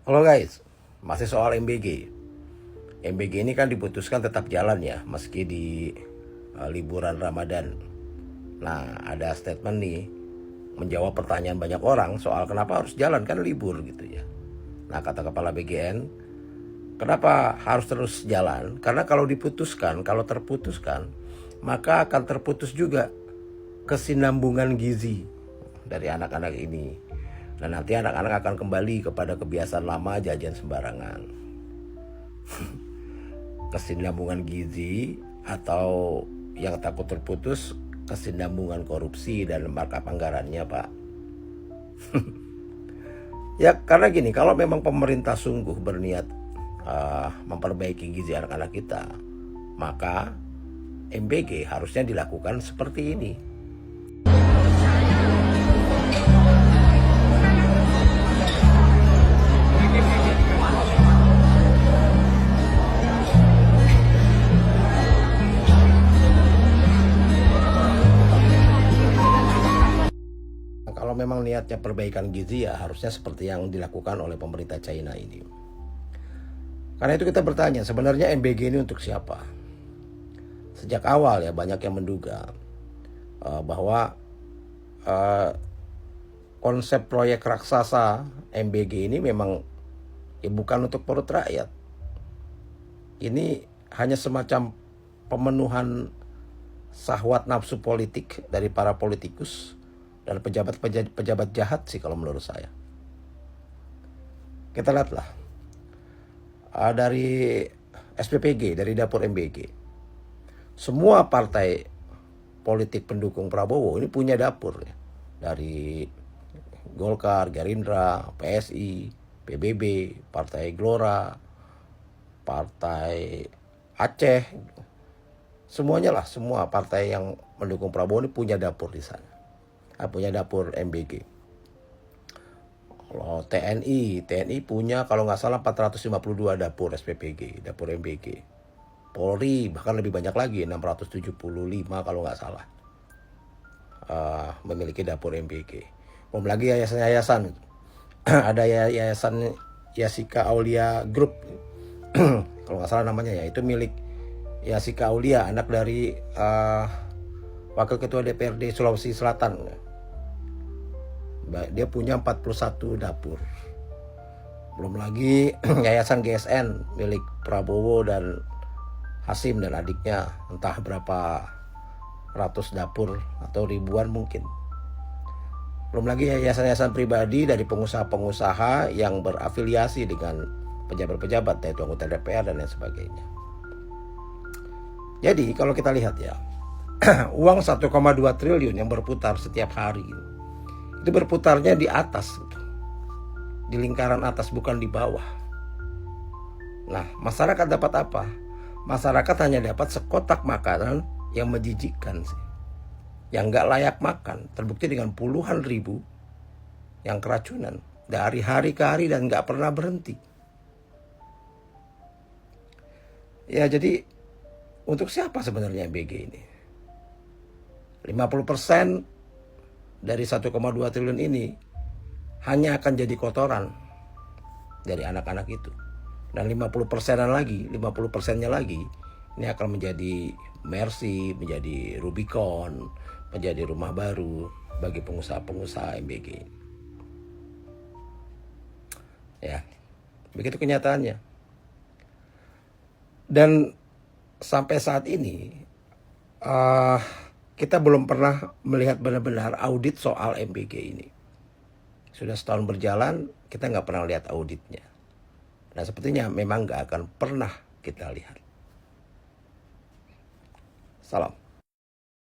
Halo guys, masih soal MBG. MBG ini kan diputuskan tetap jalan ya, meski di liburan Ramadan. Nah, ada statement nih menjawab pertanyaan banyak orang soal kenapa harus jalan, kan libur gitu ya. Nah, kata Kepala BGN, kenapa harus terus jalan? Karena kalau terputuskan, maka akan terputus juga kesinambungan gizi dari anak-anak ini. Dan nanti anak-anak akan kembali kepada kebiasaan lama jajan sembarangan. Kesinambungan gizi atau yang takut terputus kesinambungan korupsi dan markup anggarannya, Pak. Ya karena gini, kalau memang pemerintah sungguh berniat memperbaiki gizi anak-anak kita, maka MBG harusnya dilakukan seperti ini. Kalau memang niatnya perbaikan gizi, ya harusnya seperti yang dilakukan oleh pemerintah China ini. Karena itu kita bertanya, sebenarnya MBG ini untuk siapa? Sejak awal ya banyak yang menduga bahwa konsep proyek raksasa MBG ini memang bukan untuk perut rakyat. Ini hanya semacam pemenuhan syahwat nafsu politik dari para politikus dan pejabat jahat sih kalau menurut saya. Kita lihatlah dari SPPG, dari dapur MBG. Semua partai politik pendukung Prabowo ini punya dapur ya. Dari Golkar, Gerindra, PSI, PBB, Partai Gelora, Partai Aceh. Semuanya lah, semua partai yang mendukung Prabowo ini punya dapur di sana. Punya dapur MBG. Kalau TNI punya kalau nggak salah 452 dapur SPPG, dapur MBG. Polri bahkan lebih banyak lagi, 675 kalau nggak salah, memiliki dapur MBG. Belum lagi yayasan-yayasan. Ada yayasan Yasika Aulia Group, kalau nggak salah namanya ya, itu milik Yasika Aulia, anak dari Wakil Ketua DPRD Sulawesi Selatan. Dia punya 41 dapur. Belum lagi Yayasan GSN milik Prabowo dan Hasim dan adiknya, entah berapa ratus dapur atau ribuan mungkin. Belum lagi yayasan-yayasan pribadi dari pengusaha-pengusaha yang berafiliasi dengan pejabat-pejabat, yaitu anggota DPR dan lain sebagainya. Jadi kalau kita lihat ya, uang 1,2 triliun yang berputar setiap hari itu berputarnya di atas gitu. Di lingkaran atas, bukan di bawah. Nah, masyarakat dapat apa? Masyarakat hanya dapat sekotak makanan yang menjijikkan sih, yang gak layak makan. Terbukti dengan puluhan ribu yang keracunan dari hari ke hari dan gak pernah berhenti. Ya jadi untuk siapa sebenarnya MBG ini? 50% dari 1,2 triliun ini hanya akan jadi kotoran dari anak-anak itu. Dan 50%-nya lagi ini akan menjadi Mercy, menjadi Rubicon, menjadi rumah baru bagi pengusaha-pengusaha MBG. Ya, begitu kenyataannya. Dan sampai saat ini kita belum pernah melihat benar-benar audit soal MBG ini. Sudah setahun berjalan, kita nggak pernah lihat auditnya. Nah sepertinya memang nggak akan pernah kita lihat. Salam.